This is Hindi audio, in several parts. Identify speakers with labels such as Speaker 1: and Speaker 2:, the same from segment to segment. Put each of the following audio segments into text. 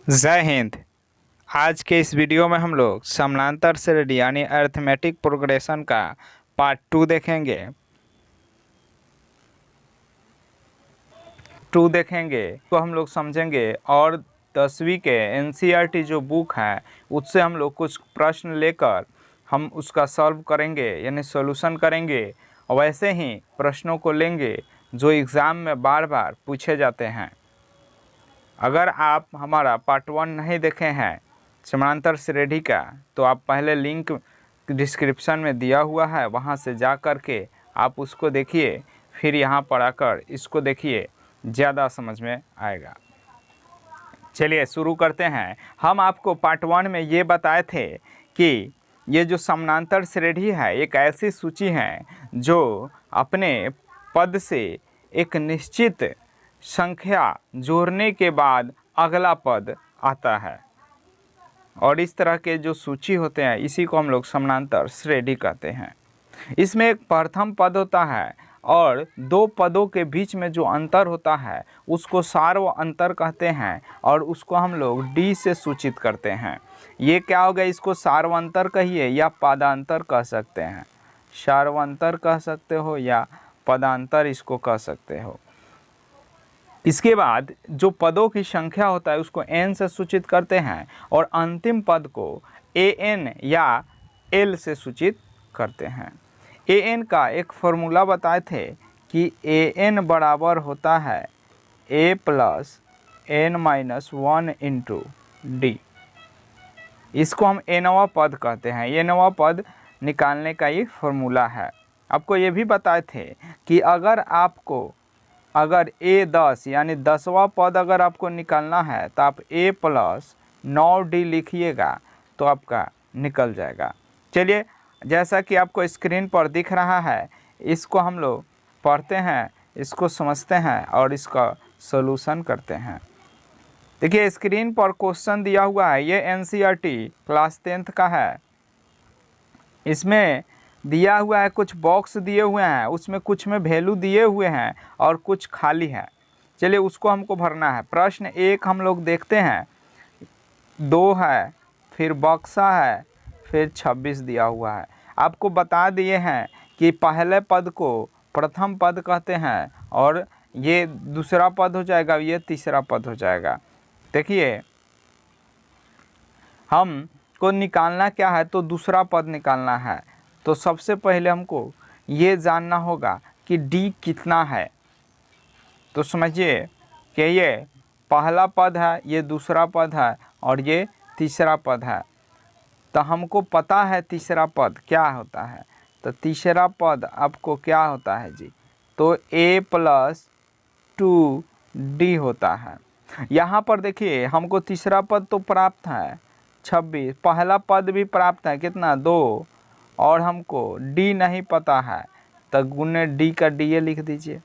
Speaker 1: जय हिंद। आज के इस वीडियो में हम लोग समानांतर श्रेणी यानी अरिथमेटिक प्रोग्रेशन का पार्ट 2 देखेंगे तो हम लोग समझेंगे और 10वीं के एनसीईआरटी जो बुक है उससे हम लोग कुछ प्रश्न लेकर हम उसका सॉल्व करेंगे यानी सॉल्यूशन करेंगे। और वैसे ही प्रश्नों को लेंगे जो एग्ज़ाम में बार बार पूछे जाते हैं। अगर आप हमारा पार्ट 1 नहीं देखे हैं समानांतर श्रेणी का तो आप पहले लिंक डिस्क्रिप्शन में दिया हुआ है, वहां से जा कर के आप उसको देखिए, फिर यहाँ पर आकर इसको देखिए, ज़्यादा समझ में आएगा। चलिए शुरू करते हैं। हम आपको पार्ट 1 में ये बताए थे कि ये जो समानांतर श्रेणी है एक ऐसी सूची है जो अपने पद से एक निश्चित संख्या जोड़ने के बाद अगला पद आता है, और इस तरह के जो सूची होते हैं इसी को हम लोग समानांतर श्रेणी कहते हैं। इसमें एक प्रथम पद होता है और दो पदों के बीच में जो अंतर होता है उसको सार्व अंतर कहते हैं, और उसको हम लोग डी से सूचित करते हैं। ये क्या होगा, इसको सार्वंतर कहिए या पदांतर कह सकते हैं। सार्वंतर कह सकते हो या पदांतर इसको कह सकते हो। इसके बाद जो पदों की संख्या होता है उसको n से सूचित करते हैं, और अंतिम पद को an या l से सूचित करते हैं। an का एक फॉर्मूला बताए थे कि an बराबर होता है a plus n-1 into D. इसको हम nवां पद कहते हैं। ये नवा पद निकालने का ये फॉर्मूला है। आपको ये भी बताए थे कि अगर a10 यानी 10वां पद अगर आपको निकालना है तो आप a प्लस 9d लिखिएगा तो आपका निकल जाएगा। चलिए, जैसा कि आपको स्क्रीन पर दिख रहा है इसको हम लोग पढ़ते हैं, इसको समझते हैं और इसका सॉल्यूशन करते हैं। देखिए स्क्रीन पर क्वेश्चन दिया हुआ है, ये एनसीईआरटी क्लास 10th का है। इसमें दिया हुआ है, कुछ बॉक्स दिए हुए हैं, उसमें कुछ में वैल्यू दिए हुए हैं और कुछ खाली है। चलिए उसको हमको भरना है। प्रश्न 1 हम लोग देखते हैं, 2 है, फिर बक्सा है, फिर 26 दिया हुआ है। आपको बता दिए हैं कि पहले पद को प्रथम पद कहते हैं और ये दूसरा पद हो जाएगा, ये तीसरा पद हो जाएगा। देखिए हमको निकालना क्या है, तो दूसरा पद निकालना है। तो सबसे पहले हमको ये जानना होगा कि d कितना है। तो समझिए कि ये पहला पद है, ये दूसरा पद है और ये तीसरा पद है। तो हमको पता है तीसरा पद क्या होता है। तो तीसरा पद आपको क्या होता है जी, तो a प्लस 2d होता है। यहाँ पर देखिए हमको तीसरा पद तो प्राप्त है 26, पहला पद भी प्राप्त है कितना 2, और हमको d नहीं पता है तो गुने d का d लिख दीजिए।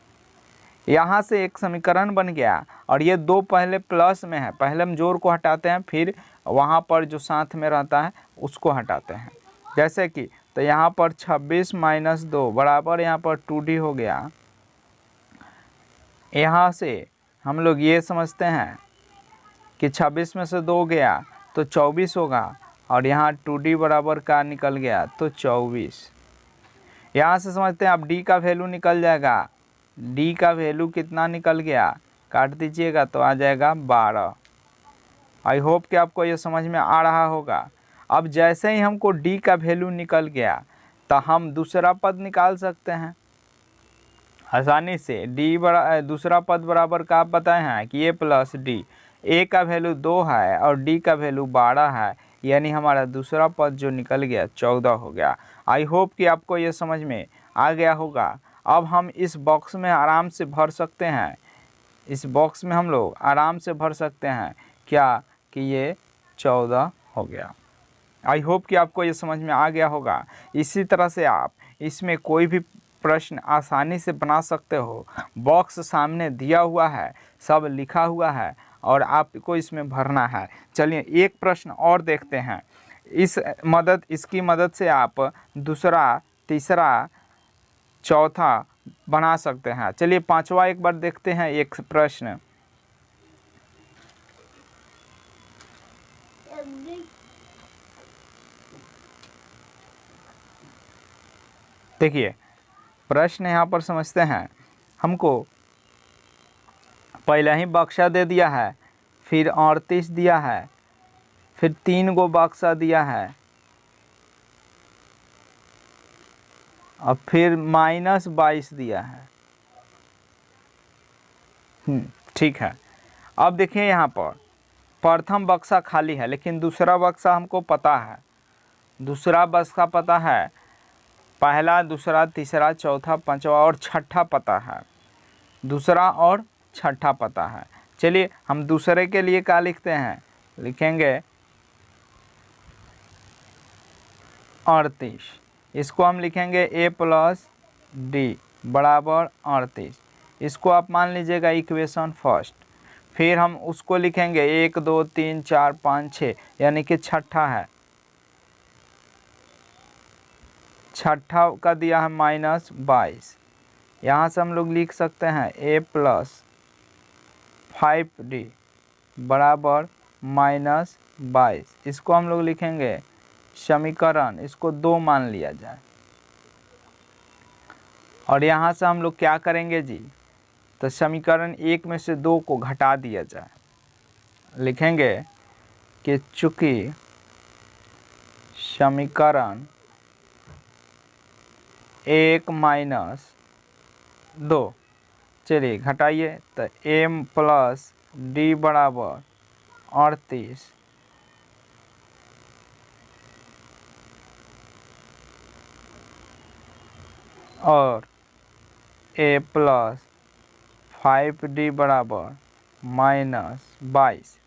Speaker 1: यहाँ से एक समीकरण बन गया, और ये 2 पहले प्लस में है, पहले हम जोड़ को हटाते हैं फिर वहाँ पर जो साथ में रहता है उसको हटाते हैं। जैसे कि तो यहाँ पर 26 माइनस 2 बराबर यहाँ पर 2d हो गया। यहाँ से हम लोग ये समझते हैं कि 26 में से 2 गया तो 24 होगा, और यहाँ 2d बराबर का निकल गया तो 24। यहाँ से समझते हैं अब d का वैल्यू निकल जाएगा। d का वैल्यू कितना निकल गया, काट दीजिएगा तो आ जाएगा 12। आई होप कि आपको ये समझ में आ रहा होगा। अब जैसे ही हमको d का वैल्यू निकल गया तो हम दूसरा पद निकाल सकते हैं आसानी से। दूसरा पद बराबर का आप बताए हैं कि a प्लस डी। a का वैल्यू 2 है और d का वैल्यू 12 है, यानी हमारा दूसरा पद जो निकल गया 14 हो गया। आई होप कि आपको ये समझ में आ गया होगा। अब हम इस बॉक्स में आराम से भर सकते हैं, इस बॉक्स में हम लोग आराम से भर सकते हैं क्या कि ये 14 हो गया। आई होप कि आपको ये समझ में आ गया होगा। इसी तरह से आप इसमें कोई भी प्रश्न आसानी से बना सकते हो। बॉक्स सामने दिया हुआ है, सब लिखा हुआ है और आपको इसमें भरना है। चलिए एक प्रश्न और देखते हैं। इसकी मदद से आप दूसरा, तीसरा, चौथा बना सकते हैं। चलिए पांचवा एक बार देखते हैं एक प्रश्न। देखिए प्रश्न यहाँ पर समझते हैं, हमको पहले ही बक्सा दे दिया है, फिर 38 दिया है, फिर 3 गो बक्सा दिया है, और फिर -22 दिया है। ठीक है। अब देखिए यहाँ पर प्रथम बक्सा खाली है, लेकिन दूसरा बक्सा हमको पता है, दूसरा बक्सा पता है, पहला, दूसरा, तीसरा, चौथा, पांचवा और छठा पता है, दूसरा और छठा पता है। चलिए हम दूसरे के लिए क्या लिखते हैं, लिखेंगे 38, इसको हम लिखेंगे a + d बराबर 38। इसको आप मान लीजिएगा इक्वेशन फर्स्ट। फिर हम उसको लिखेंगे 1 2 3 4 5 6, यानी कि छठा है, छठा का दिया है -22। यहाँ से हम लोग लिख सकते हैं a + 5d बराबर -22। इसको हम लोग लिखेंगे समीकरण, इसको 2 मान लिया जाए। और यहाँ से हम लोग क्या करेंगे जी, तो समीकरण 1 में से 2 को घटा दिया जाए। लिखेंगे कि चूंकि समीकरण 1 - 2, चलिए घटाइए, तो m + d बराबर 38 और a + 5d बराबर -22।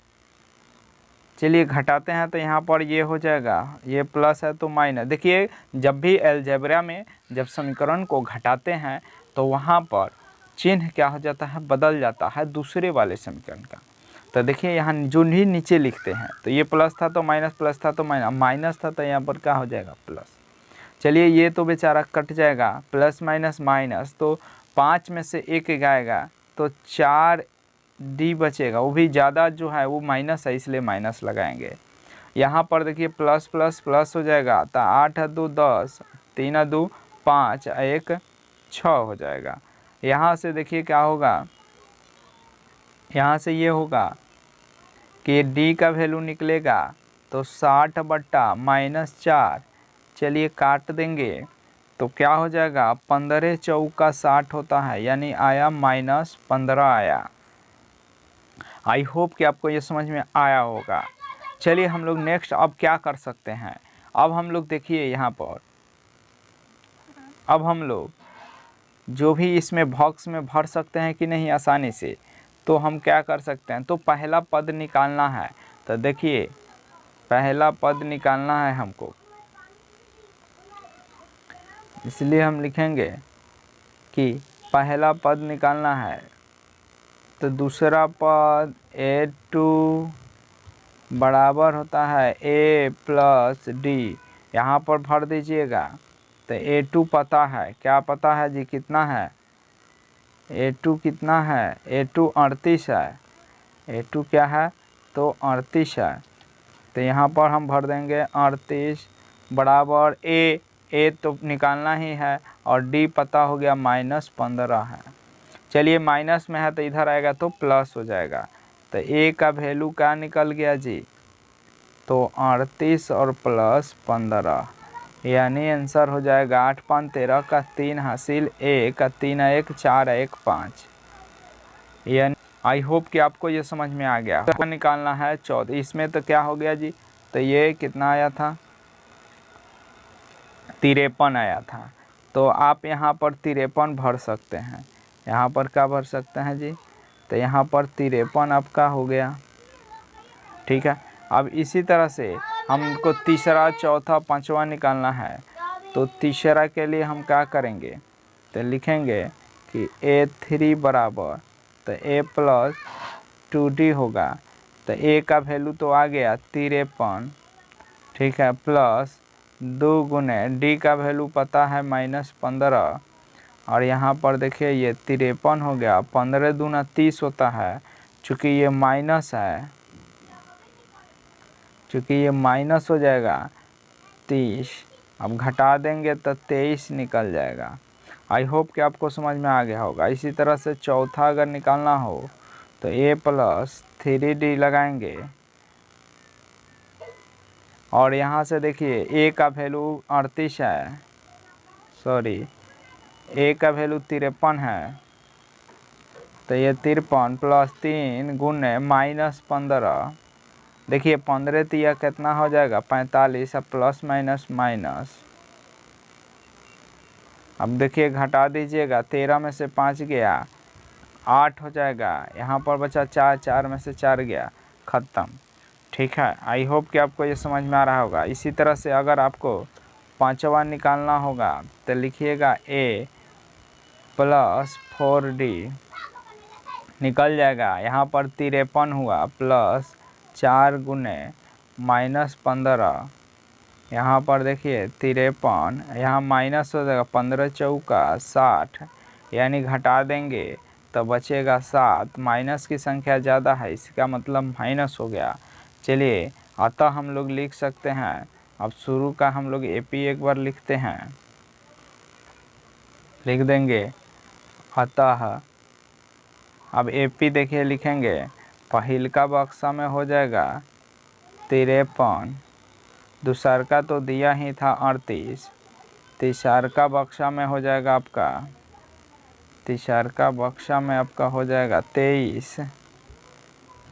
Speaker 1: चलिए घटाते हैं तो यहाँ पर ये हो जाएगा, ये प्लस है तो माइनस। देखिए जब भी अलजेब्रा में जब समीकरण को घटाते हैं तो वहाँ पर चिन्ह क्या हो जाता है, बदल जाता है दूसरे वाले समीकरण का। तो देखिए यहाँ जो भी नीचे लिखते हैं, तो ये प्लस था तो माइनस, प्लस था तो माइनस, माइनस था तो यहाँ पर क्या हो जाएगा, प्लस। चलिए ये तो बेचारा कट जाएगा, प्लस माइनस माइनस, तो 5 में से 1 जाएगा तो 4d बचेगा, वो भी ज़्यादा जो है वो माइनस है, इसलिए माइनस लगाएंगे। यहाँ पर देखिए प्लस प्लस प्लस हो जाएगा, तो 8 × 2 = 10, 3 × 2 = 5, 1 = 6 हो जाएगा। यहाँ से देखिए क्या होगा, यहाँ से ये होगा कि d का वैल्यू निकलेगा तो 60/- 4। चलिए काट देंगे तो क्या हो जाएगा, 15 × 4 = 60 होता है, यानी आया -15 आया। आई होप कि आपको ये समझ में आया होगा। चलिए हम लोग नेक्स्ट अब क्या कर सकते हैं, अब हम लोग देखिए यहाँ पर, अब हम लोग जो भी इसमें बॉक्स में भर सकते हैं कि नहीं आसानी से, तो हम क्या कर सकते हैं, तो पहला पद निकालना है। तो देखिए पहला पद निकालना है हमको, इसलिए हम लिखेंगे कि पहला पद निकालना है। तो दूसरा पद a2 बराबर होता है a + d, यहाँ पर भर दीजिएगा। तो a2 पता है, क्या पता है जी, कितना है, a2 कितना है, a2 38 है, a2 क्या है, तो 38 है। तो यहाँ पर हम भर देंगे 38 बराबर a तो निकालना ही है, और d पता हो गया -15 है। चलिए माइनस में है तो इधर आएगा तो प्लस हो जाएगा। तो a का वैल्यू क्या निकल गया जी, तो 38 और +15, यानी आंसर हो जाएगा 8 × 5 = 13 का 3 हासिल 1, 3 × 1 = 4, 1 = 5। यानी आई होप कि आपको ये समझ में आ गया। तो निकालना है 14, इसमें तो क्या हो गया जी, तो ये कितना आया था, 53 आया था। तो आप यहाँ पर 53 भर सकते हैं, यहाँ पर क्या भर सकते हैं जी, तो यहाँ पर 53 आपका हो गया। ठीक है, अब इसी तरह से हमको तीसरा, चौथा, पांचवा निकालना है। तो तीसरा के लिए हम क्या करेंगे, तो लिखेंगे कि a3 बराबर, तो a + 2d होगा। तो a का वैल्यू तो आ गया 53, ठीक है, प्लस 2 × d का वैल्यू पता है -15, और यहाँ पर देखिए ये 53 हो गया, 15 दूना 30 होता है। चूँकि ये माइनस है, चूँकि ये माइनस हो जाएगा 30, अब घटा देंगे तो 23 निकल जाएगा। आई होप कि आपको समझ में आ गया होगा। इसी तरह से चौथा अगर निकालना हो तो a प्लस 3d लगाएंगे और यहाँ से देखिए a का वैल्यू 38 है, सॉरी a का वैल्यू 53 है, तो ये 53 प्लस 3 गुने -15। देखिए 15 तिया कितना हो जाएगा 45, अब प्लस माइनस माइनस। अब देखिए घटा दीजिएगा, 13 में से 5 गया 8 हो जाएगा, यहाँ पर बचा 4, 4 में से 4 गया, ख़त्म। ठीक है, आई होप कि आपको ये समझ में आ रहा होगा। इसी तरह से अगर आपको पांचवा निकालना होगा तो लिखिएगा a प्लस 4d निकल जाएगा। यहाँ पर 53 हुआ प्लस 4 गुने -15, यहाँ पर देखिए 53, यहाँ माइनस हो जाएगा, 15 चौका 60, यानी घटा देंगे तो बचेगा 7। माइनस की संख्या ज़्यादा है, इसका मतलब माइनस हो गया। चलिए अतः हम लोग लिख सकते हैं, अब शुरू का हम लोग AP एक बार लिखते हैं, लिख देंगे अतः। अब AP देखिए लिखेंगे, पहिल का बक्सा में हो जाएगा 53, दूसर का तो दिया ही था 38, तीसर का बक्सा में हो जाएगा आपका, तीसर का बक्सा में आपका हो जाएगा 23,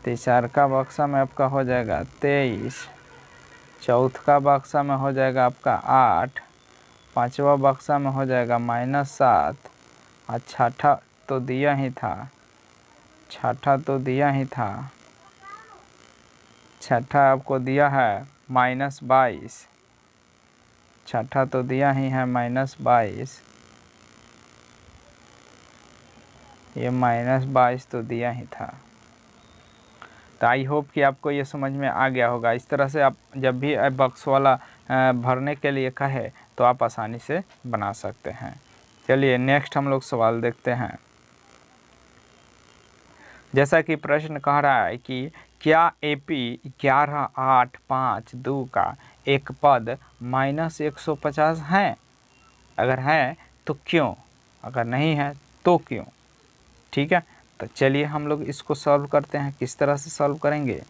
Speaker 1: तीसर का बक्सा में आपका हो जाएगा 23, चौथ का बक्सा में हो जाएगा आपका 8, पांचवा बक्सा में हो जाएगा -7, और छठा तो दिया ही था, छठा तो दिया ही था, छठा आपको दिया है -22, छठा तो दिया ही है -22, ये -22 तो दिया ही था। तो आई होप कि आपको ये समझ में आ गया होगा। इस तरह से आप जब भी बक्स वाला भरने के लिए कहे तो आप आसानी से बना सकते हैं। चलिए नेक्स्ट हम लोग सवाल देखते हैं। जैसा कि प्रश्न कह रहा है कि क्या AP 11, 8, 5, 2 का एक पद -150 है? अगर है तो क्यों, अगर नहीं है तो क्यों? ठीक है, तो चलिए हम लोग इसको सॉल्व करते हैं। किस तरह से सॉल्व करेंगे,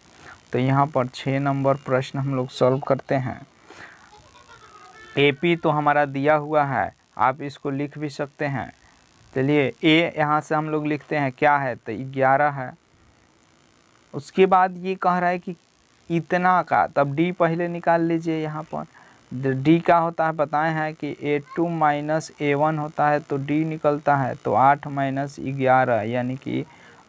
Speaker 1: तो यहाँ पर 6 नंबर प्रश्न हम लोग सॉल्व करते हैं। AP तो हमारा दिया हुआ है, आप इसको लिख भी सकते हैं। चलिए A यहाँ से हम लोग लिखते हैं, क्या है तो 11 है। उसके बाद ये कह रहा है कि इतना का, तब D पहले निकाल लीजिए। यहाँ पर D का होता है, बताए हैं कि A2 - A1 होता है, तो D निकलता है, तो 8 - 11 यानी कि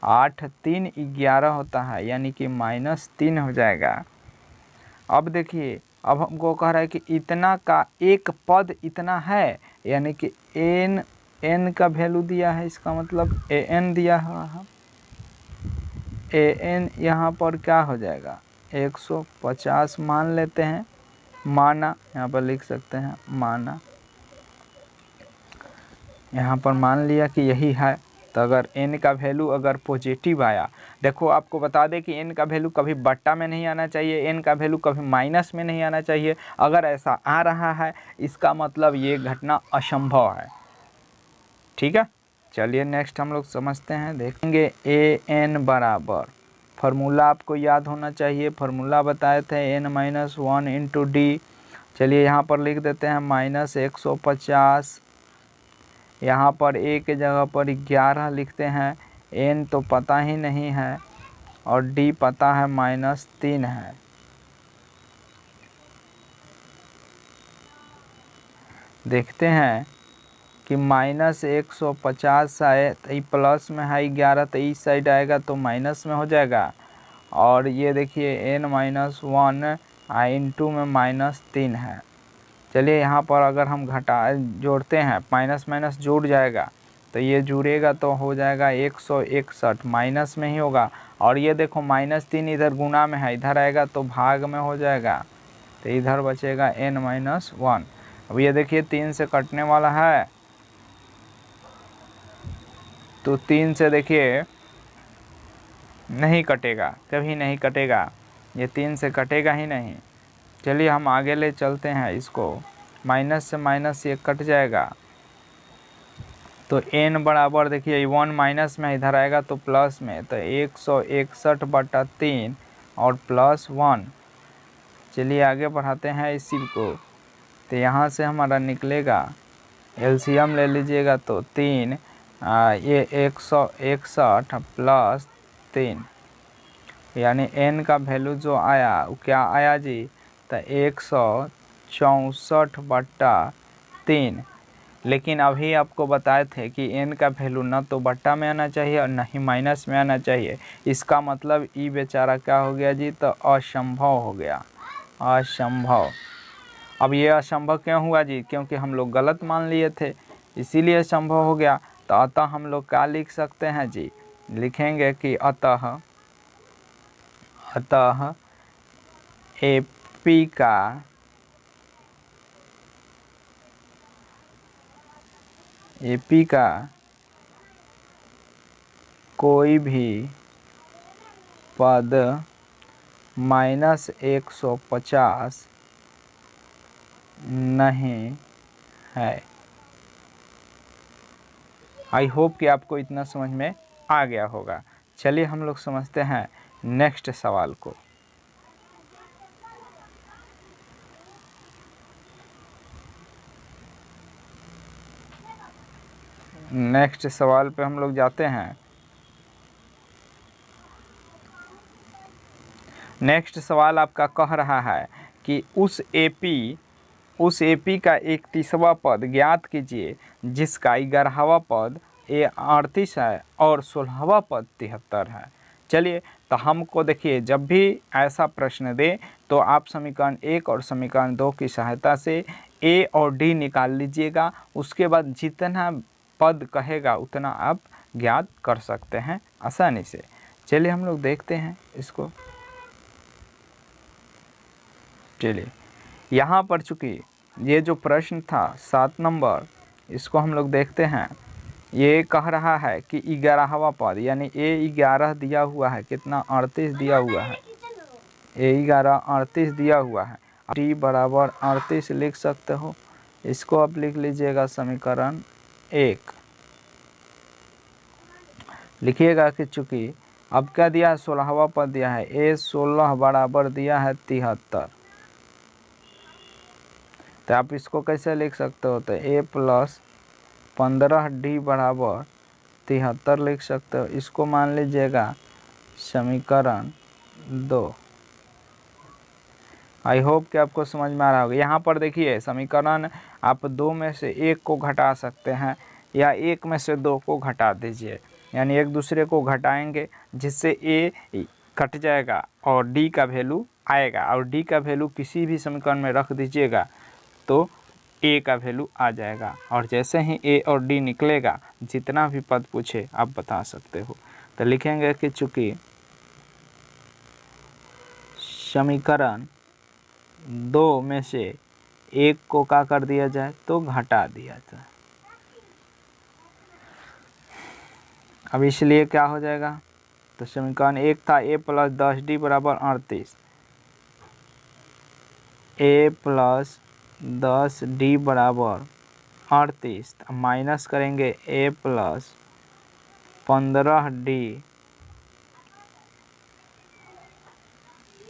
Speaker 1: 8 3 11 होता है, यानी कि -3 हो जाएगा। अब देखिए, अब हमको कह रहा है कि इतना का एक पद इतना है, यानी कि n का वैल्यू दिया है, इसका मतलब an दिया हुआ है। an यहाँ पर क्या हो जाएगा 150 मान लेते हैं, माना, यहाँ पर लिख सकते हैं माना, यहाँ पर मान लिया कि यही है। तो अगर n का वैल्यू अगर पॉजिटिव आया, देखो आपको बता दें कि n का वैल्यू कभी बट्टा में नहीं आना चाहिए, n का वैल्यू कभी माइनस में नहीं आना चाहिए। अगर ऐसा आ रहा है इसका मतलब ये घटना असंभव है। ठीक है, चलिए नेक्स्ट हम लोग समझते हैं, देखेंगे an बराबर, फार्मूला आपको याद होना चाहिए, फार्मूला बताए थे n - 1 × d। चलिए यहाँ पर लिख देते हैं -150, यहाँ पर a के जगह पर 11 लिखते हैं, n तो पता ही नहीं है और d पता है -3 है। देखते हैं कि -150 है, तो ये प्लस में है 11, तो इस साइड आएगा तो माइनस में हो जाएगा। और ये देखिए n - 1 इंटू में -3 है। चलिए यहाँ पर अगर हम घटा जोड़ते हैं, माइनस माइनस जुड़ जाएगा, तो ये जुड़ेगा तो हो जाएगा 161, माइनस में ही होगा। और ये देखो -3 इधर गुना में है, इधर आएगा तो भाग में हो जाएगा, तो इधर बचेगा n - 1। अब ये देखिए 3 से कटने वाला है, तो 3 से देखिए नहीं कटेगा, कभी नहीं कटेगा, ये 3 से कटेगा ही नहीं। चलिए हम आगे ले चलते हैं इसको। माइनस से माइनस ये कट जाएगा, तो n बराबर देखिए 1 माइनस में इधर आएगा तो प्लस में, तो 161/3 और +1। चलिए आगे बढ़ाते हैं इसी को। तो यहाँ से हमारा निकलेगा, एलसीएम ले लीजिएगा तो 3 ये 161 + 3, यानी n का वैल्यू जो आया वो क्या आया जी, तो 164/3। लेकिन अभी आपको बताए थे कि n का वैल्यू ना तो बट्टा में आना चाहिए और ना ही माइनस में आना चाहिए। इसका मतलब ई बेचारा क्या हो गया जी, तो असंभव हो गया, असंभव। अब ये असंभव क्यों हुआ जी, क्योंकि हम लोग गलत मान लिए थे, इसीलिए असंभव हो गया। तो अतः हम लोग क्या लिख सकते हैं जी, लिखेंगे कि अतः एपी का कोई भी पद -150 नहीं है। आई होप कि आपको इतना समझ में आ गया होगा। चलिए हम लोग समझते हैं नेक्स्ट सवाल को। नेक्स्ट सवाल पे हम लोग जाते हैं। नेक्स्ट सवाल आपका कह रहा है कि उस एपी का 31वां पद ज्ञात कीजिए जिसका 11वां पद 38 है और 16वां पद 73 है। चलिए, तो हमको देखिए, जब भी ऐसा प्रश्न दे तो आप समीकरण 1 और समीकरण 2 की सहायता से ए और डी निकाल लीजिएगा। उसके बाद जितना पद कहेगा उतना आप ज्ञात कर सकते हैं आसानी से। चलिए हम लोग देखते हैं इसको। चलिए, यहाँ पर चूँकि ये जो प्रश्न था 7 नंबर, इसको हम लोग देखते हैं। ये कह रहा है कि 11वां पद, यानी A11 दिया हुआ है, कितना 38 दिया हुआ है, A11 38 दिया हुआ है। टी बराबर 38 लिख सकते हो, इसको आप लिख लीजिएगा समीकरण 1। लिखिएगा कि चूँकि अब क्या दिया है, 16वां पद दिया है, A16 बराबर दिया है 73। तो आप इसको कैसे लिख सकते हो, तो A+15D बराबर 73 लिख सकते हो। इसको मान लीजिएगा समीकरण 2। आई होप कि आपको समझ में आ रहा होगा। यहाँ पर देखिए, समीकरण आप 2 में से 1 को घटा सकते हैं या 1 में से 2 को घटा दीजिए, यानी एक दूसरे को घटाएंगे जिससे A कट जाएगा और D का वैल्यू आएगा, और D का वैल्यू किसी भी समीकरण में रख दीजिएगा तो A का वैल्यू आ जाएगा। और जैसे ही A और D निकलेगा, जितना भी पद पूछे आप बता सकते हो। तो लिखेंगे कि चूँकि समीकरण 2 में से 1 को क्या कर दिया जाए, तो घटा दिया जाए। अब इसलिए क्या हो जाएगा, तो समीकरण 1 था A+10D बराबर 38, A+10D बराबर 38, माइनस करेंगे A+15D,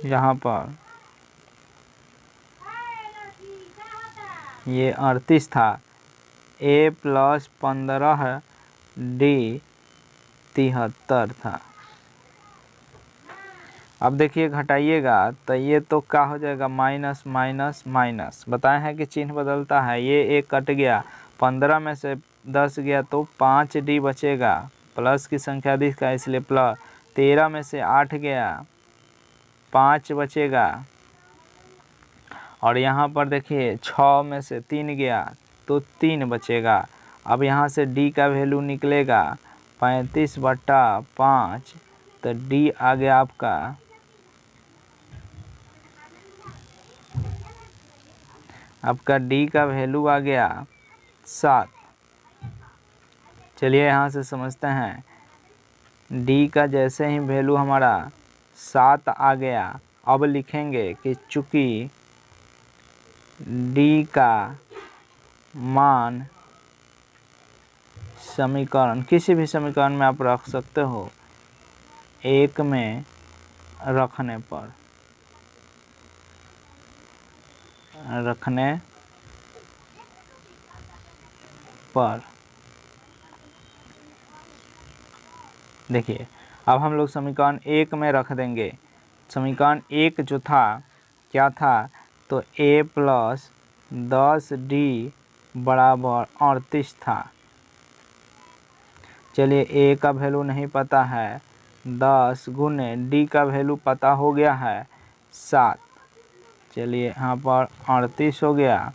Speaker 1: यहाँ पर ये 38 था, A+15D 73 था। अब देखिए घटाइएगा तो ये तो क्या हो जाएगा, माइनस माइनस माइनस। बताए हैं कि चिन्ह बदलता है, ये 1 कट गया, 15 में से 10 गया तो 5D बचेगा, प्लस की संख्या दिख है इसलिए प्लस। 13 में से 8 गया, 5 बचेगा, और यहाँ पर देखिए 6 में से 3 गया तो 3 बचेगा। अब यहाँ से D का वैल्यू निकलेगा 35/5, तो D आ गया आपका D का वैल्यू आ गया 7। चलिए यहाँ से समझते हैं, D का जैसे ही वैल्यू हमारा 7 आ गया, अब लिखेंगे कि चूँकि D का मान समीकरण किसी भी समीकरण में आप रख सकते हो, एक में रखने पर देखिए, अब हम लोग समीकरण एक में रख देंगे। समीकरण एक जो था क्या था, तो a प्लस 10d बराबर 38 था। चलिए a का वैल्यू नहीं पता है, 10 गुने d का वैल्यू पता हो गया है 7। चलिए यहाँ पर 38 हो गया।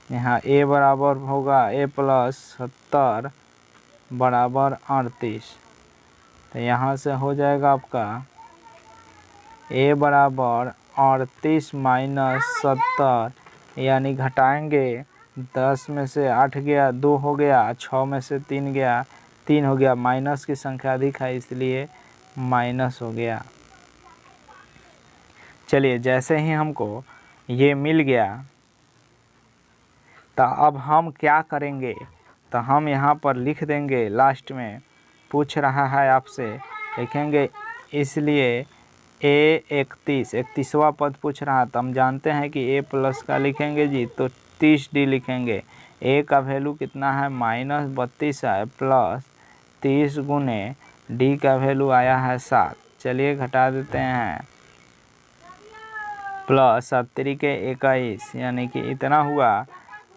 Speaker 1: यहाँ a बराबर होगा a प्लस 70 बराबर 38। तो यहाँ से हो जाएगा आपका a बराबर 38 माइनस 70, यानी घटाएंगे 10 में से 8 गया, 2 हो गया, 6 में से 3 गया, 3 हो गया। माइनस की संख्या अधिक है इसलिए माइनस हो गया। चलिए जैसे ही हमको ये मिल गया, तो अब हम क्या करेंगे, तो हम यहाँ पर लिख देंगे। लास्ट में पूछ रहा है आपसे, लिखेंगे इसलिए a 31वां पद पूछ रहा, तो हम जानते हैं कि a प्लस का लिखेंगे जी, तो 30d लिखेंगे। a का वैल्यू कितना है, -32 है, प्लस 30 गुने d का वैल्यू आया है 7। चलिए घटा देते हैं, प्लस 7 के 21, यानी कि इतना हुआ।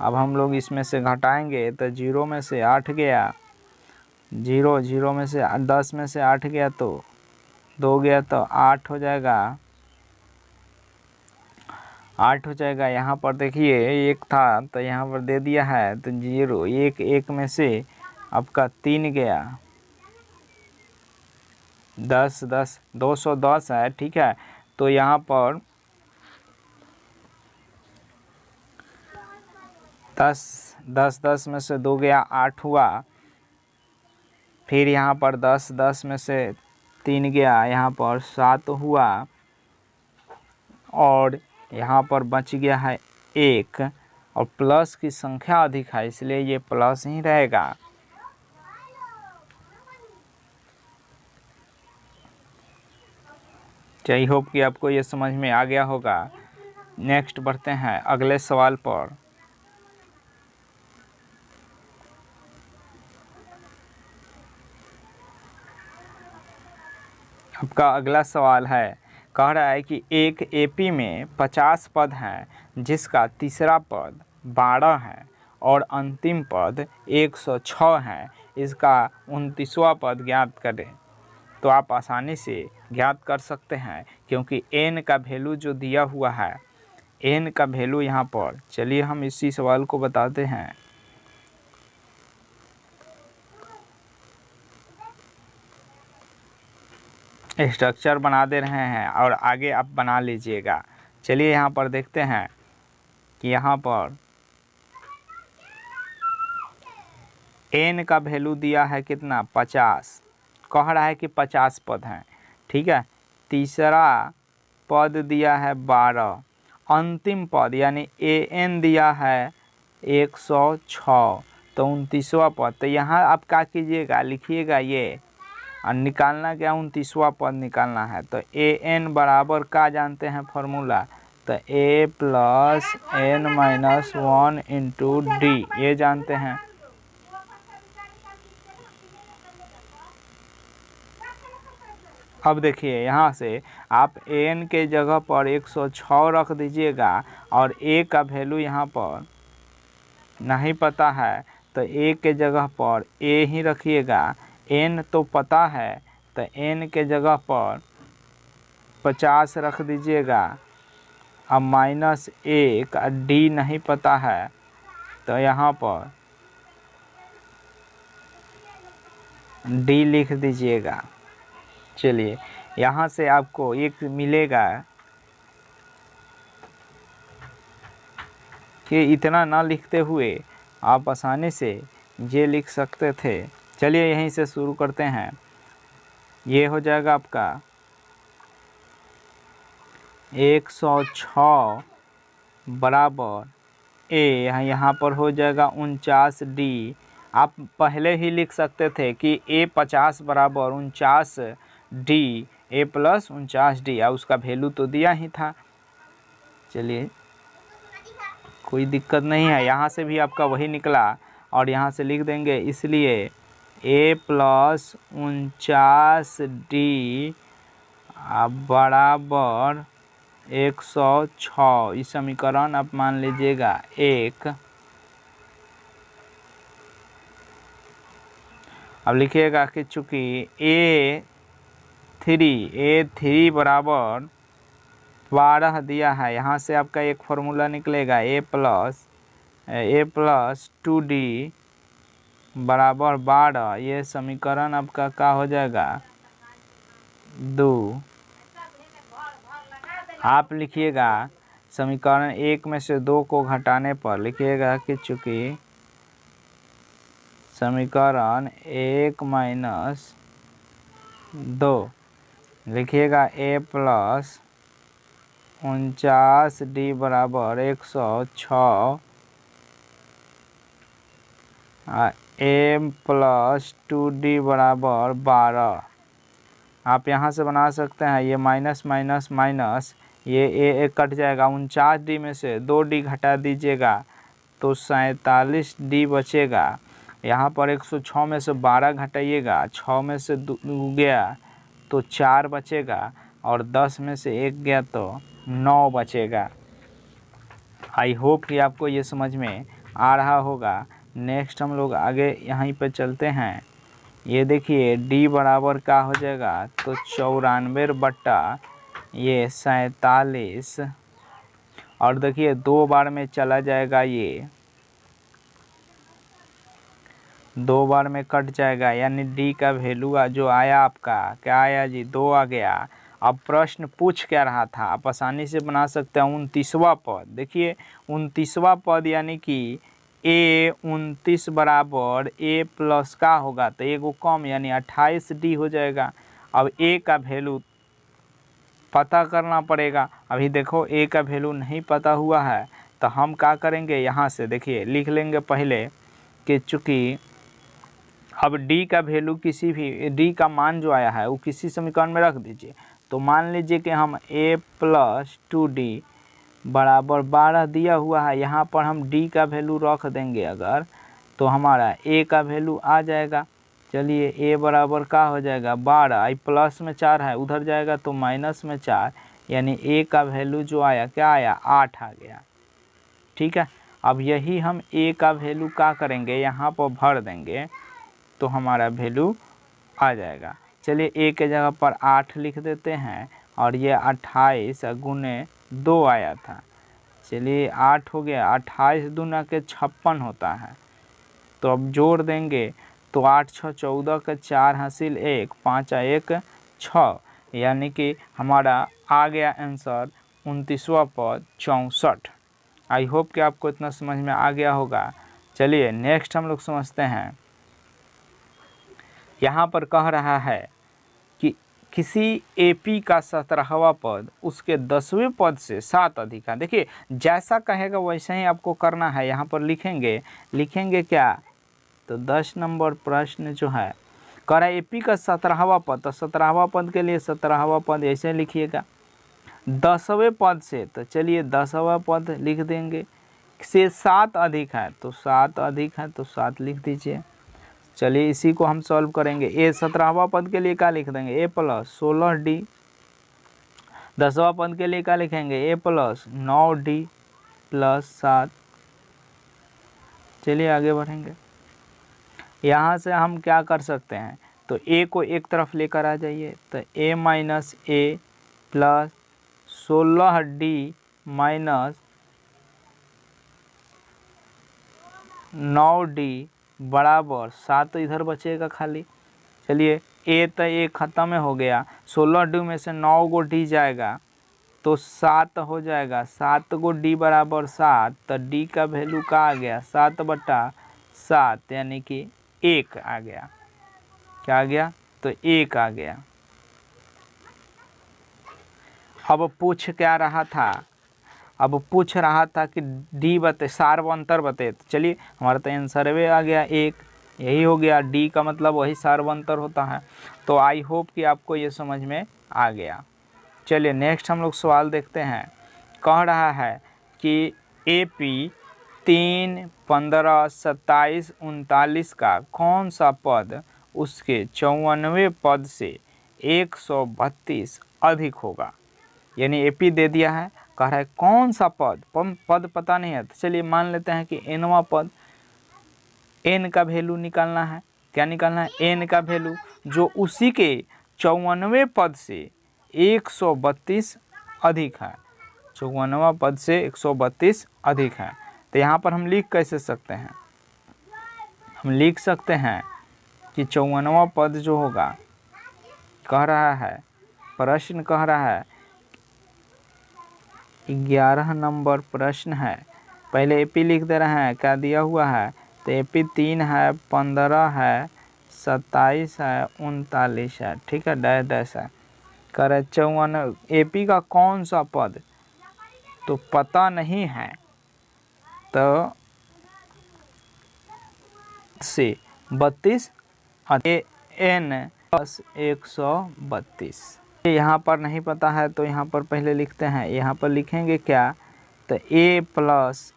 Speaker 1: अब हम लोग इसमें से घटाएंगे तो 0 में से 8 गया, 0 में से 10 में से 8 गया तो 2 गया, तो 8 हो जाएगा। 8 हो जाएगा। यहाँ पर देखिए 1 था तो यहाँ पर दे दिया है, तो 0 1 में से आपका 3 गया, 10 210 है, ठीक है। तो यहाँ पर 10 में से 2 गया, 8 हुआ। फिर यहाँ पर 10 में से 3 गया, यहाँ पर 7 हुआ, और यहाँ पर बच गया है 1, और प्लस की संख्या अधिक है इसलिए ये प्लस ही रहेगा। आई होप कि आपको ये समझ में आ गया होगा। नेक्स्ट बढ़ते हैं अगले सवाल पर। आपका अगला सवाल है, कह रहा है कि एक एपी में 50 पद हैं, जिसका तीसरा पद 12 है और अंतिम पद 106 है। इसका 29वां पद ज्ञात करें। तो आप आसानी से ज्ञात कर सकते हैं, क्योंकि n का वैल्यू जो दिया हुआ है, n का वैल्यू यहाँ पर, चलिए हम इसी सवाल को बताते हैं। स्ट्रक्चर बना दे रहे हैं और आगे आप बना लीजिएगा। चलिए यहाँ पर देखते हैं कि यहाँ पर n का वैल्यू दिया है कितना, 50। कह रहा है कि 50 पद हैं, ठीक है। तीसरा पद दिया है 12, अंतिम पद यानी an दिया है 106, तो 29वां पद। तो यहाँ आप क्या कीजिएगा, लिखिएगा ये, और निकालना क्या, 29वां पद निकालना है। तो an बराबर का जानते हैं फॉर्मूला, तो a plus n minus 1 into D, ये जानते हैं। अब देखिए यहाँ से आप an के जगह पर 106 रख दीजिएगा, और a का वैल्यू यहाँ पर नहीं पता है, तो a के जगह पर a ही रखिएगा। n तो पता है, तो n के जगह पर 50 रख दीजिएगा, अब -1, d नहीं पता है, तो यहाँ पर d लिख दीजिएगा। चलिए यहाँ से आपको एक मिलेगा कि इतना ना लिखते हुए आप आसानी से ये लिख सकते थे। चलिए यहीं से शुरू करते हैं। ये हो जाएगा आपका 106 बराबर यहाँ पर हो जाएगा 49D। आप पहले ही लिख सकते थे कि A 50 बराबर 49D, A प्लस 49D, और उसका वैल्यू तो दिया ही था। चलिए कोई दिक्कत नहीं है, यहाँ से भी आपका वही निकला और यहाँ से लिख देंगे, इसलिए A प्लस 49D बराबर 106। इस समीकरण आप मान लीजिएगा 1। अब लिखिएगा कि चूँकि A3 बराबर 12 दिया है, यहाँ से आपका एक फॉर्मूला निकलेगा A प्लस 2D बराबर 12। ये समीकरण आपका क्या हो जाएगा 2। आप लिखिएगा समीकरण 1 में से 2 को घटाने पर लिखिएगा कि चूँकि समीकरण 1 माइनस 2 लिखिएगा A प्लस 49D बराबर 106, A प्लस 2D बराबर 12। आप यहाँ से बना सकते हैं, ये माइनस माइनस माइनस, ये ए कट जाएगा। 49D में से 2D घटा दीजिएगा तो 47D बचेगा। यहाँ पर 106 में से 12 घटाइएगा, 6 में से 2 गया तो 4 बचेगा, और 10 में से 1 गया तो 9 बचेगा। आई होप कि आपको ये समझ में आ रहा होगा। नेक्स्ट हम लोग आगे यहीं पे चलते हैं। ये देखिए D बराबर क्या हो जाएगा, तो 94 बट्टा ये 47, और देखिए 2 बार में चला जाएगा, ये 2 बार में कट जाएगा, यानी D का वैल्यू जो आया आपका क्या आया जी, 2 आ गया। अब प्रश्न पूछ क्या रहा था, आप आसानी से बना सकते हैं 29वां पद। देखिए 29वां पद यानी कि A 29 बराबर A प्लस का होगा तो एगो कम, यानी 28D हो जाएगा। अब A का वैल्यू पता करना पड़ेगा। अभी देखो A का वैल्यू नहीं पता हुआ है, तो हम क्या करेंगे, यहाँ से देखिए लिख लेंगे पहले कि चूँकि अब D का वैल्यू किसी भी D का मान जो आया है वो किसी समीकरण में रख दीजिए। तो मान लीजिए कि हम A प्लस 2D बराबर 12 दिया हुआ है, यहाँ पर हम D का वैल्यू रख देंगे अगर, तो हमारा A का वैल्यू आ जाएगा। चलिए A बराबर क्या हो जाएगा 12, आई प्लस में 4 है उधर जाएगा तो माइनस में 4, यानी A का वैल्यू जो आया क्या आया 8 आ गया। ठीक है, अब यही हम A का वैल्यू क्या करेंगे यहाँ पर भर देंगे तो हमारा वैल्यू आ जाएगा। चलिए A के जगह पर 8 लिख देते हैं, और ये 28 गुने 2 आया था। चलिए 8 हो गया, 28 दूना के 56 होता है। तो अब जोड़ देंगे तो 8 6 14 के 4 हासिल 1, 5 1 6, यानी कि हमारा आ गया आंसर 29वां पद 64। आई होप कि आपको इतना समझ में आ गया होगा। चलिए नेक्स्ट हम लोग समझते हैं। यहाँ पर कह रहा है कि किसी AP का 17वां पद उसके 10वें पद से 7 अधिक है। देखिए जैसा कहेगा वैसे ही आपको करना है। यहाँ पर लिखेंगे क्या, तो 10 नंबर प्रश्न जो है कह रहा है AP का 17वां पद, तो 17वां पद के लिए 17वां पद ऐसे लिखिएगा। 10वें पद से, तो चलिए 10वां पद लिख देंगे, से 7 अधिक है तो 7 अधिक है तो 7 लिख दीजिए। चलिए इसी को हम सॉल्व करेंगे। A 17वां पद के लिए क्या लिख देंगे, A प्लस 16D। 10वां पद के लिए क्या लिखेंगे, A प्लस 9D प्लस 7। चलिए आगे बढ़ेंगे। यहाँ से हम क्या कर सकते हैं, तो A को एक तरफ लेकर आ जाइए, तो A minus A plus 16D minus 9D बराबर 7 इधर बचेगा खाली। चलिए A तो A ख़त्म हो गया, 16D में से 9 गो D जाएगा तो 7 हो जाएगा। 7 गो D बराबर 7, तो D का वैल्यू का आ गया 7/7, यानी कि 1 आ गया। क्या आ गया, तो 1 आ गया। अब पूछ क्या रहा था, अब पूछ रहा था कि डी बते सार्वंतर बते, तो चलिए हमारा तो आंसर वे आ गया एक, यही हो गया, डी का मतलब वही सार्वंतर होता है। तो आई होप कि आपको ये समझ में आ गया। चलिए नेक्स्ट हम लोग सवाल देखते हैं। कह रहा है कि AP 3, 15, 27, 39 का कौन सा पद उसके 54वें पद से 132 अधिक होगा। यानी AP दे दिया है, कह रहा है कौन सा पद पता नहीं है, तो चलिए मान लेते हैं कि nवां पद, n का वैल्यू निकालना है। क्या निकालना है? n का वैल्यू जो उसी के 54वें पद से 132 अधिक है। 54वां पद से 132 अधिक है। तो यहाँ पर हम लिख कैसे सकते हैं? हम लिख सकते हैं कि 54वां पद जो होगा, कह रहा है, प्रश्न कह रहा है, 11 नंबर प्रश्न है। पहले AP लिख दे रहे हैं, क्या दिया हुआ है, तो AP 3 है, 15 है, 27 है, 39 है, ठीक है, डैश डैश है। कह रहे 54 AP का कौन सा पद तो पता नहीं है, तो से 32 n + 132। यहाँ पर नहीं पता है तो यहाँ पर पहले लिखते हैं, यहाँ पर लिखेंगे क्या, तो A +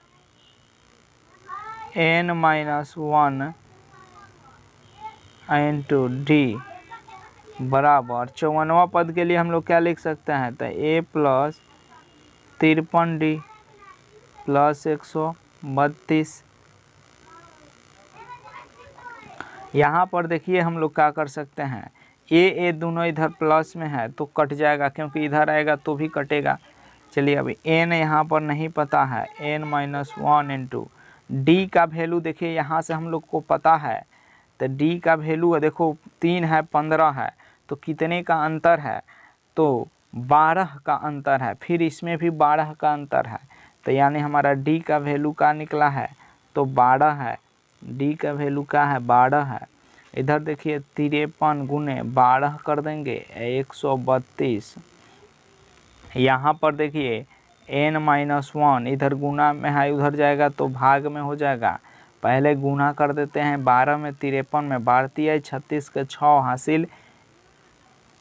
Speaker 1: n - 1 × D बराबर 54वां पद के लिए हम लोग क्या लिख सकते हैं, तो A + 53D + 132। यहाँ पर देखिए हम लोग क्या कर सकते हैं, ए दोनों इधर प्लस में है तो कट जाएगा, क्योंकि इधर आएगा तो भी कटेगा। चलिए अभी n यहाँ पर नहीं पता है, n - 1 × D का वैल्यू देखिए यहाँ से हम लोग को पता है, तो D का वैल्यू देखो 3 है, 15 है, तो कितने का अंतर है, तो 12 का अंतर है, फिर इसमें भी 12 का अंतर है, तो यानी हमारा D का वैल्यू का निकला है, तो 12 है। D का वैल्यू क्या है, 12 है। इधर देखिए 53 गुने 12 कर देंगे 132। यहाँ पर देखिए n - 1 इधर गुना में है, उधर जाएगा तो भाग में हो जाएगा। पहले गुना कर देते हैं, 12 में 53 में 12 36 के 6 हासिल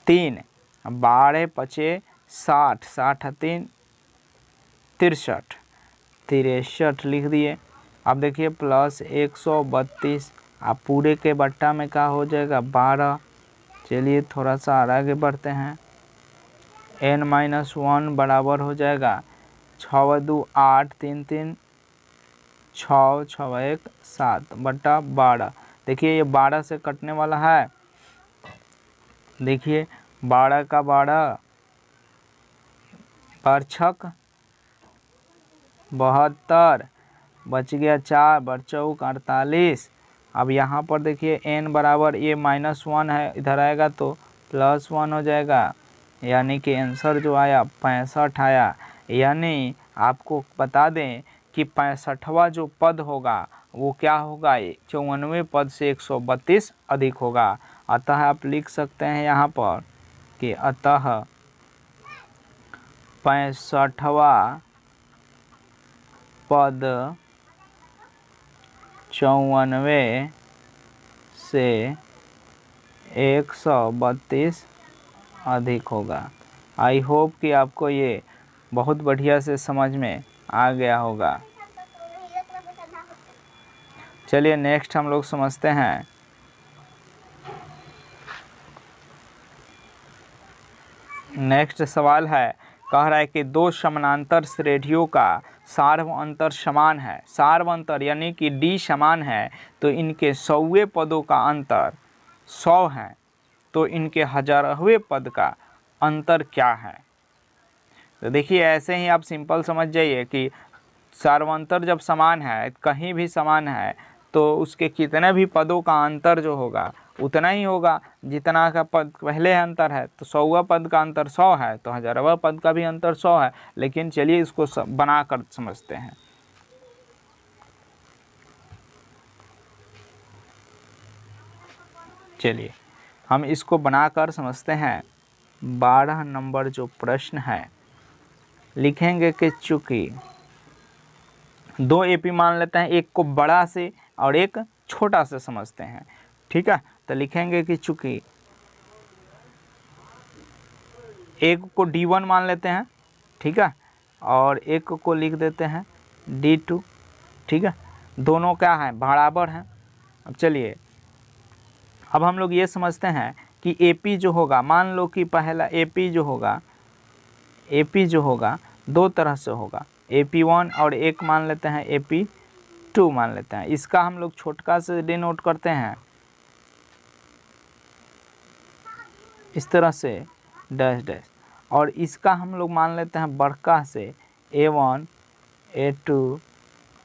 Speaker 1: 3, 12 × 5 = 60, 3 63, 63 लिख दिए। अब देखिए प्लस 132, अब पूरे के बट्टा में क्या हो जाएगा, 12। चलिए थोड़ा सा आगे बढ़ते हैं, n - 1 बराबर हो जाएगा 6 × 2 = 8, 3 3 6, 6 1 7 बट्टा 12। देखिए ये 12 से कटने वाला है, देखिए 12 का 12 पर 6 72, बच गया 4, बर 4 48। अब यहाँ पर देखिए n बराबर ये -1 है, इधर आएगा तो +1 हो जाएगा, यानी कि आंसर जो आया 65 आया। यानी आपको बता दें कि 65वां जो पद होगा वो क्या होगा, 54वें पद से 132 अधिक होगा। अतः आप लिख सकते हैं यहाँ पर कि अतः 65वां पद 54वें से 132 अधिक होगा। आई होप कि आपको ये बहुत बढ़िया से समझ में आ गया होगा। चलिए नेक्स्ट हम लोग समझते हैं। नेक्स्ट सवाल है, कह रहा है कि दो समानांतर श्रेणियों का सार्वअंतर समान है। सार्वअंतर यानी कि D समान है, तो इनके 100वें पदों का अंतर 100 है, तो इनके 1000वें पद का अंतर क्या है। तो देखिए ऐसे ही आप सिंपल समझ जाइए कि सार्वअंतर जब समान है, कहीं भी समान है, तो उसके कितने भी पदों का अंतर जो होगा उतना ही होगा जितना का पद पहले अंतर है। तो 100वां पद का अंतर 100 है, तो 1000वां पद का भी अंतर 100 है। लेकिन चलिए इसको बनाकर समझते हैं। चलिए हम इसको बनाकर समझते हैं। 12 नंबर जो प्रश्न है, लिखेंगे कि चूंकि दो एपी मान लेते हैं, एक को बड़ा से और एक छोटा से समझते हैं, ठीक है। तो लिखेंगे कि चूंकि एक को D1 मान लेते हैं, ठीक है, और एक को लिख देते हैं D2, ठीक है। दोनों क्या है, बराबर हैं। अब चलिए, अब हम लोग ये समझते हैं कि AP जो होगा, मान लो कि पहला AP जो होगा दो तरह से होगा, AP1 और एक मान लेते हैं AP2 मान लेते हैं। इसका हम लोग छोटका से डिनोट करते हैं इस तरह से डैश डैश, और इसका हम लोग मान लेते हैं बड़का से A1 A2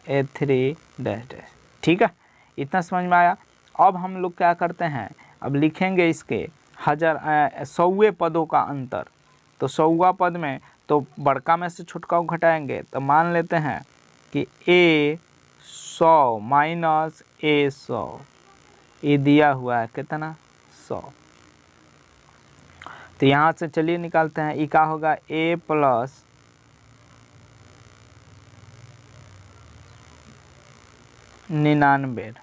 Speaker 1: A3 dash dash, ठीक है। इतना समझ में आया। अब हम लोग क्या करते हैं, अब लिखेंगे इसके 100वें पदों का अंतर। तो 100वां पद में तो बड़का में से छोटका को घटाएंगे, तो मान लेते हैं कि A100 माइनस A100, ये दिया हुआ है कितना 100। तो यहाँ से चलिए निकालते हैं, ये क्या होगा A प्लस निन्यानवे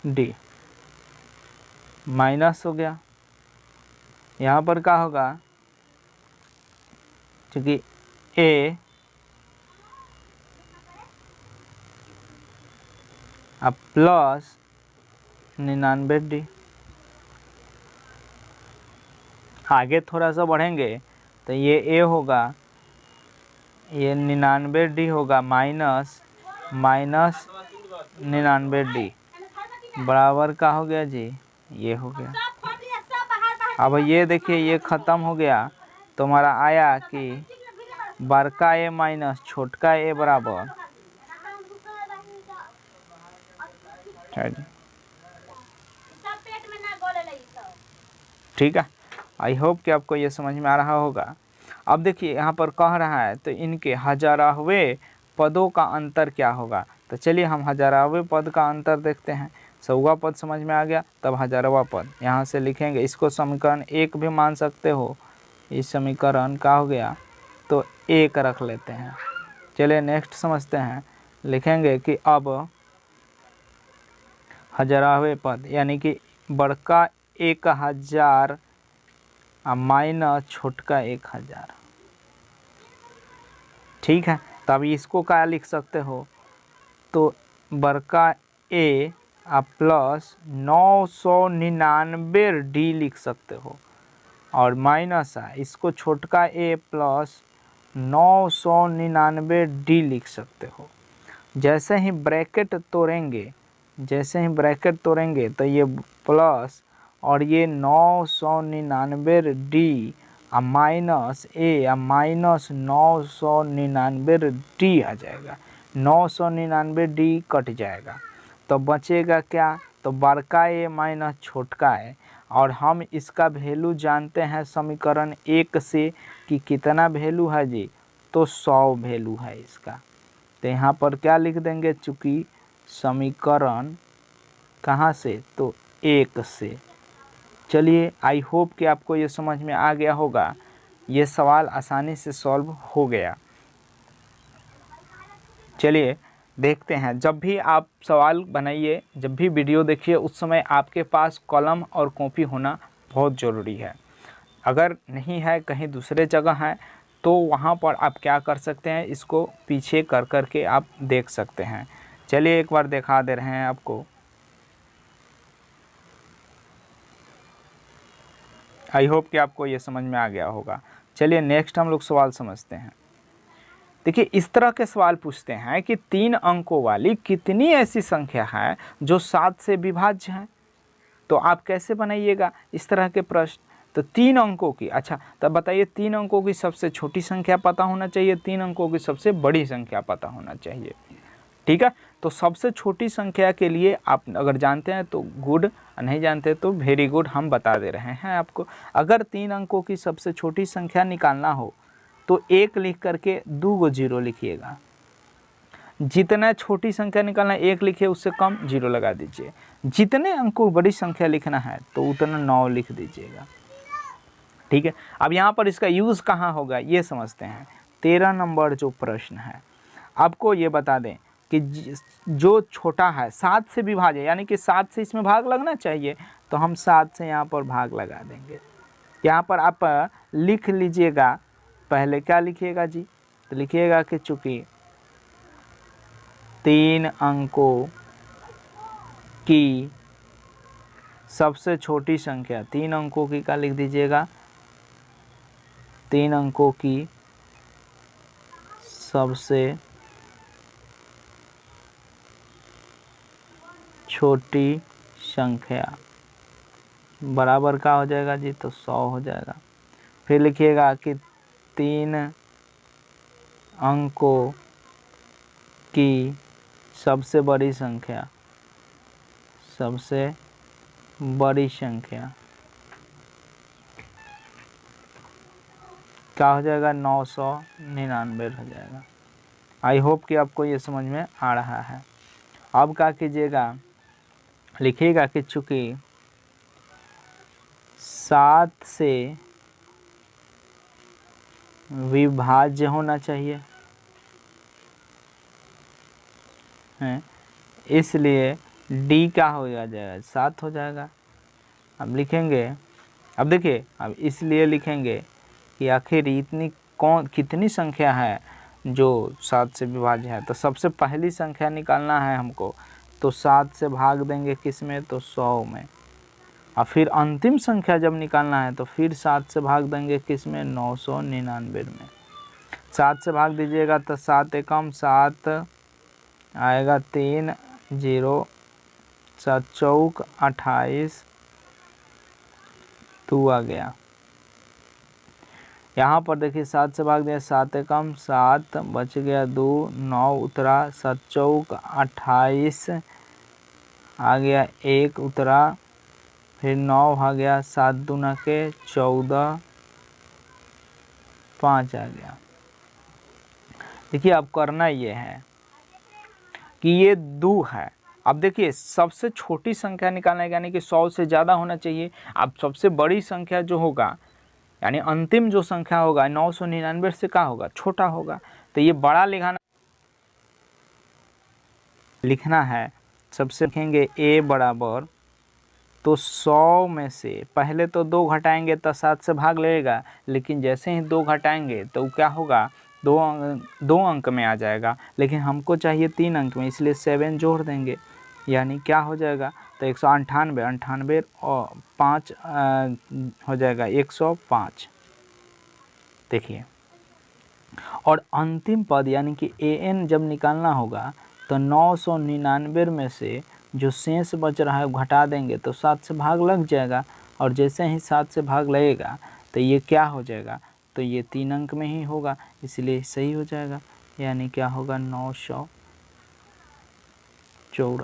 Speaker 1: D माइनस हो गया। यहाँ पर क्या होगा, क्योंकि A अब प्लस 99D। आगे थोड़ा सा बढ़ेंगे तो ये A होगा, ये 99D होगा, माइनस 99D बराबर का हो गया जी, ये हो गया। अब ये देखिए ये ख़त्म हो गया, तो हमारा आया कि बड़का A माइनस छोटका A बराबर, ठीक है। आई होप कि आपको ये समझ में आ रहा होगा। अब देखिए यहाँ पर कह रहा है तो इनके 1000वें पदों का अंतर क्या होगा। तो चलिए हम 1000वें पद का अंतर देखते हैं। 100वां पद समझ में आ गया, तब 1000वां पद यहाँ से लिखेंगे। इसको समीकरण 1 भी मान सकते हो, इस समीकरण का हो गया तो 1 रख लेते हैं। चलिए नेक्स्ट समझते हैं, लिखेंगे कि अब 1000वें पद यानी कि बड़का 1000 माइनस छोटका 1000, ठीक है। तब इसको क्या लिख सकते हो, तो बड़का A प्लस 999D लिख सकते हो, और माइनस है इसको छोटका A प्लस 999D लिख सकते हो। जैसे ही ब्रैकेट तोड़ेंगे तो ये प्लस और ये 999D minus A minus 999D आ जाएगा। 999D कट जाएगा तो बचेगा क्या, तो बड़का A माइनस छोटका A, और हम इसका वैल्यू जानते हैं समीकरण 1 से कि कितना वैल्यू है जी, तो 100 वैल्यू है इसका। तो यहाँ पर क्या लिख देंगे, चूँकि समीकरण कहाँ से, तो 1 से। चलिए आई होप कि आपको ये समझ में आ गया होगा, ये सवाल आसानी से सॉल्व हो गया। चलिए देखते हैं, जब भी आप सवाल बनाइए, जब भी वीडियो देखिए, उस समय आपके पास कलम और कॉपी होना बहुत ज़रूरी है। अगर नहीं है, कहीं दूसरे जगह है, तो वहाँ पर आप क्या कर सकते हैं, इसको पीछे कर के आप देख सकते हैं। चलिए एक बार दिखा दे रहे हैं आपको। आई होप कि आपको ये समझ में आ गया होगा। चलिए नेक्स्ट हम लोग सवाल समझते हैं। देखिए इस तरह के सवाल पूछते हैं कि 3 अंकों वाली कितनी ऐसी संख्या है जो 7 से विभाज्य है। तो आप कैसे बनाइएगा इस तरह के प्रश्न। तो 3 अंकों की, अच्छा तब बताइए 3 अंकों की सबसे छोटी संख्या पता होना चाहिए, 3 अंकों की सबसे बड़ी संख्या पता होना चाहिए, ठीक है। तो सबसे छोटी संख्या के लिए आप अगर जानते हैं तो गुड, नहीं जानते तो वेरी गुड, हम बता दे रहे हैं आपको। अगर 3 अंकों की सबसे छोटी संख्या निकालना हो तो 1 लिख करके 2 गो 0 लिखिएगा। जितना छोटी संख्या निकालना 1 लिखिए, उससे कम 0 लगा दीजिए। जितने अंकों बड़ी संख्या लिखना है तो उतना 9 लिख दीजिएगा। ठीक है, अब यहाँ पर इसका यूज़ कहाँ होगा ये समझते हैं। 13 नंबर जो प्रश्न है आपको ये बता दें कि जो छोटा है 7 से विभाज्य, यानी कि 7 से इसमें भाग लगना चाहिए, तो हम 7 से यहाँ पर भाग लगा देंगे। यहाँ पर आप लिख लीजिएगा, पहले क्या लिखिएगा जी, तो लिखिएगा कि चूँकि 3 अंकों की सबसे छोटी संख्या, 3 अंकों की क्या लिख दीजिएगा, 3 अंकों की सबसे छोटी संख्या बराबर का हो जाएगा जी, तो 100 हो जाएगा। फिर लिखिएगा कि 3 अंकों की सबसे बड़ी संख्या, सबसे बड़ी संख्या क्या हो जाएगा, 999 हो जाएगा। आई होप कि आपको ये समझ में आ रहा है। अब क्या कीजिएगा, लिखिएगा कि चूँकि 7 से विभाज्य होना चाहिए है, इसलिए डी क्या हो जाएगा, 7 हो जाएगा। अब लिखेंगे, अब देखिए, अब इसलिए लिखेंगे कि आखिर इतनी कितनी संख्या है जो 7 से विभाज्य है, तो सबसे पहली संख्या निकालना है हमको, तो 7 से भाग देंगे किस में, तो 100 में। और फिर अंतिम संख्या जब निकालना है तो फिर 7 से भाग देंगे किस में, 999 में। 7 से भाग दीजिएगा तो 7 एकम 7 आएगा, 3 0 7 चौक 28 2 आ गया। यहाँ पर देखिए 7 से भाग दिया, 7 एकम 7 बच गया 2 9 उतरा, 7 चौक 28 आ गया, 1 उतरा, फिर 9 आ गया, 7 दूना के 14 5 आ गया। देखिए अब करना ये है कि ये 2 है। अब देखिए सबसे छोटी संख्या निकालना है, यानी कि 100 से ज़्यादा होना चाहिए। अब सबसे बड़ी संख्या जो होगा, यानी अंतिम जो संख्या होगा 999 से क्या होगा, छोटा होगा, तो ये बड़ा लिखना है। सबसे लिखेंगे a बराबर, तो 100 में से पहले तो 2 घटाएंगे तो 7 से भाग लगेगा, लेकिन जैसे ही 2 घटाएंगे तो क्या होगा, 2 अंक में आ जाएगा, लेकिन हमको चाहिए 3 अंक में, इसलिए 7 जोड़ देंगे, यानी क्या हो जाएगा, तो 198 और 5 हो जाएगा 105। देखिए, और अंतिम पद यानी कि an जब निकालना होगा तो 999 में से जो शेष बच रहा है वो घटा देंगे तो 7 से भाग लग जाएगा, और जैसे ही 7 से भाग लगेगा तो ये क्या हो जाएगा, तो ये 3 अंक में ही होगा, इसलिए सही हो जाएगा, यानी क्या होगा, 994 हो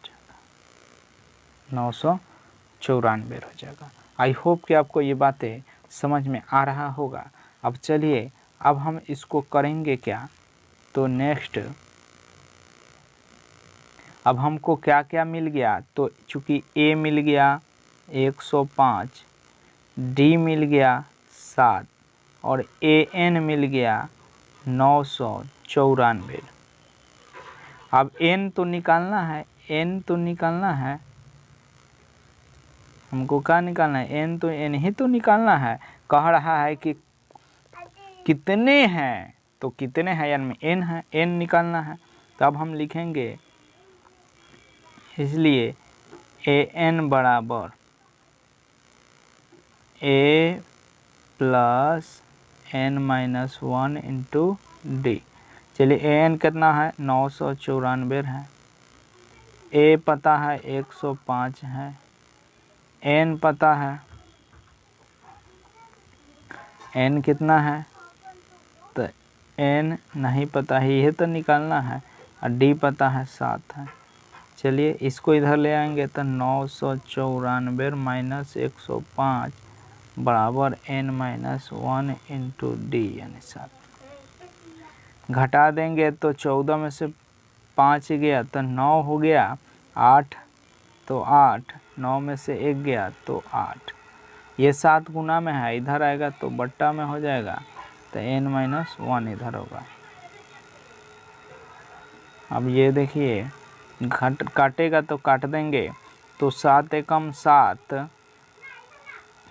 Speaker 1: जाएगा, 994 हो जाएगा। आई होप कि आपको ये बातें समझ में आ रहा होगा। अब चलिए, अब हम इसको करेंगे क्या, तो नेक्स्ट अब हमको क्या क्या मिल गया, तो चूँकि a मिल गया 105, d मिल गया 7 और an मिल गया 994। अब n तो निकालना है, हमको क्या निकालना है, n ही तो निकालना है। कह रहा है कि कितने हैं, तो कितने हैं यानी n है, n निकालना है। तो अब हम लिखेंगे, इसलिए an बराबर a plus n-1 into D. चलिए an कितना है, 994 है, a पता है 105 है, n पता है, n कितना है, तो n नहीं पता है, यह तो निकालना है, और d पता है 7 है। चलिए इसको इधर ले आएंगे तो 994 माइनस 105 बराबर n-1 इंटू डी यानी 7। घटा देंगे तो 14 में से 5 गया तो 9 हो गया, 8 तो 8, 9 में से 1 गया तो 8। ये 7 गुना में है, इधर आएगा तो बट्टा में हो जाएगा, तो n-1 इधर होगा। अब ये देखिए घट काटेगा तो काट देंगे, तो 7 एकम 7,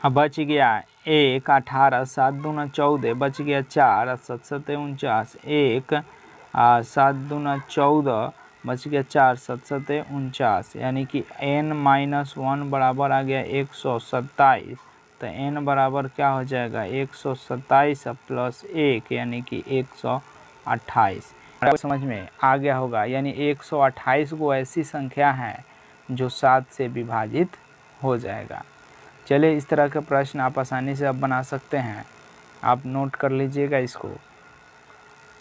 Speaker 1: अब बच गया 1, 18, 7 दूना 14, बच गया 4, 7 सत्ते 49, 1, 7 दूना 14, बच गया 4, 7 सत्ते 49, यानी कि n-1 बराबर आ गया 127। तो n बराबर क्या हो जाएगा 127 प्लस 1 यानी कि 128। समझ में आ गया होगा, यानी 128 को ऐसी संख्या है जो 7 से विभाजित हो जाएगा। चलिए इस तरह के प्रश्न आप आसानी से अब बना सकते हैं, आप नोट कर लीजिएगा इसको।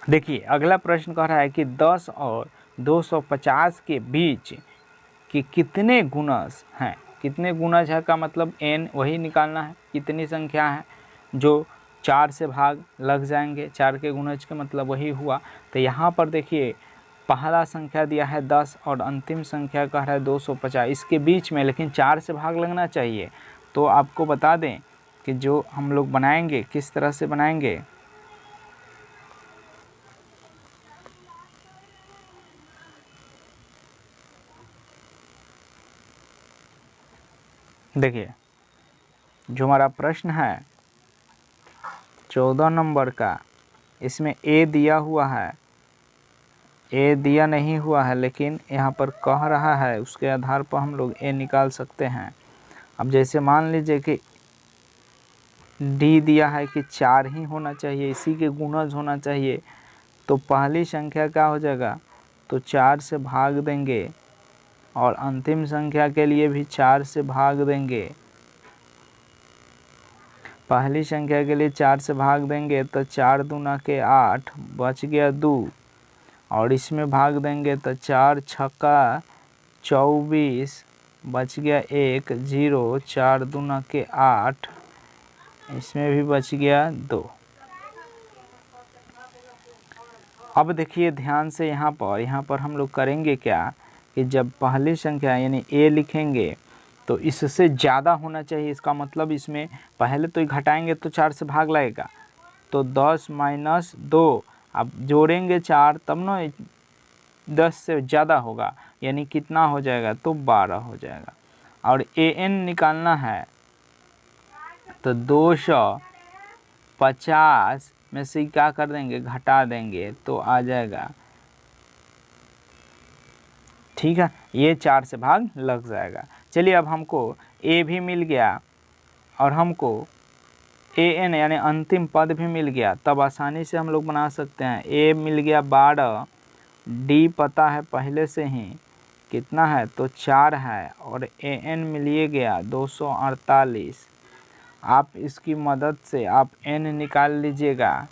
Speaker 1: देखिए अगला प्रश्न कह रहा है कि 10 और 250 के बीच कि कितने गुणज हैं। कितने गुणज है का मतलब n वही निकालना है, कितनी संख्या है जो 4 से भाग लग जाएंगे, 4 के गुणज के मतलब वही हुआ। तो यहाँ पर देखिए पहला संख्या दिया है 10 और अंतिम संख्या कह रहा है 250, इसके बीच में लेकिन 4 से भाग लगना चाहिए। तो आपको बता दें कि जो हम लोग बनाएंगे किस तरह से बनाएंगे। देखिए जो हमारा प्रश्न है 14 नंबर का, इसमें a दिया हुआ है, a दिया नहीं हुआ है लेकिन यहाँ पर कह रहा है, उसके आधार पर हम लोग a निकाल सकते हैं। अब जैसे मान लीजिए कि d दिया है कि 4 ही होना चाहिए, इसी के गुणज होना चाहिए, तो पहली संख्या क्या हो जाएगा, तो 4 से भाग देंगे और अंतिम संख्या के लिए भी 4 से भाग देंगे। पहली संख्या के लिए 4 से भाग देंगे तो 4 दूना के 8, बच गया 2, और इसमें भाग देंगे तो 4 छक्का 24, बच गया 1, 0, 4 दूना के 8, इसमें भी बच गया 2। अब देखिए ध्यान से यहाँ पर हम लोग करेंगे क्या कि जब पहली संख्या यानी a लिखेंगे तो इससे ज़्यादा होना चाहिए, इसका मतलब इसमें पहले तो घटाएंगे तो 4 से भाग लगेगा, तो 10 माइनस 2, अब जोड़ेंगे 4 तब ना 10 से ज़्यादा होगा, यानी कितना हो जाएगा, तो 12 हो जाएगा। और an निकालना है तो 250 में से क्या कर देंगे, घटा देंगे तो आ जाएगा, ठीक है, ये 4 से भाग लग जाएगा। चलिए अब हमको a भी मिल गया और हमको an यानी अंतिम पद भी मिल गया, तब आसानी से हम लोग बना सकते हैं। a मिल गया 12, d पता है पहले से ही कितना है, तो 4 है, और an मिल गया 248। आप इसकी मदद से आप n निकाल लीजिएगा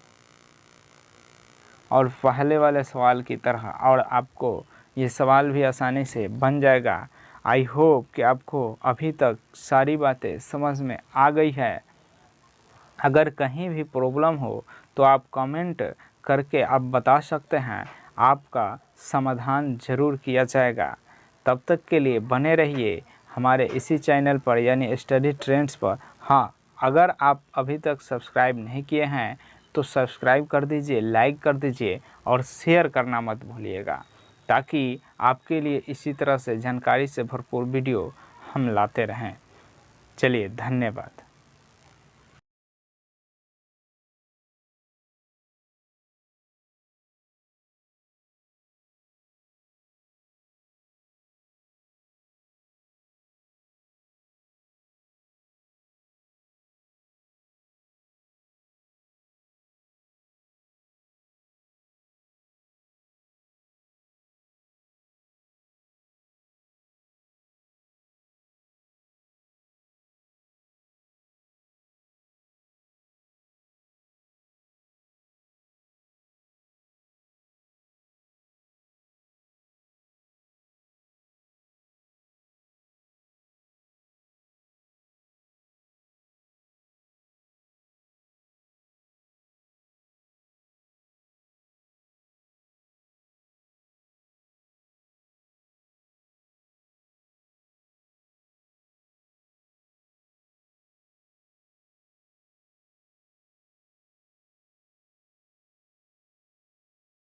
Speaker 1: और पहले वाले सवाल की तरह, और आपको ये सवाल भी आसानी से बन जाएगा। आई होप कि आपको अभी तक सारी बातें समझ में आ गई है। अगर कहीं भी प्रॉब्लम हो तो आप कमेंट करके आप बता सकते हैं, आपका समाधान ज़रूर किया जाएगा। तब तक के लिए बने रहिए हमारे इसी चैनल पर यानी स्टडी ट्रेंड्स पर। हाँ, अगर आप अभी तक सब्सक्राइब नहीं किए हैं तो सब्सक्राइब कर दीजिए, लाइक कर दीजिए और शेयर करना मत भूलिएगा, ताकि आपके लिए इसी तरह से जानकारी से भरपूर वीडियो हम लाते रहें। चलिए धन्यवाद।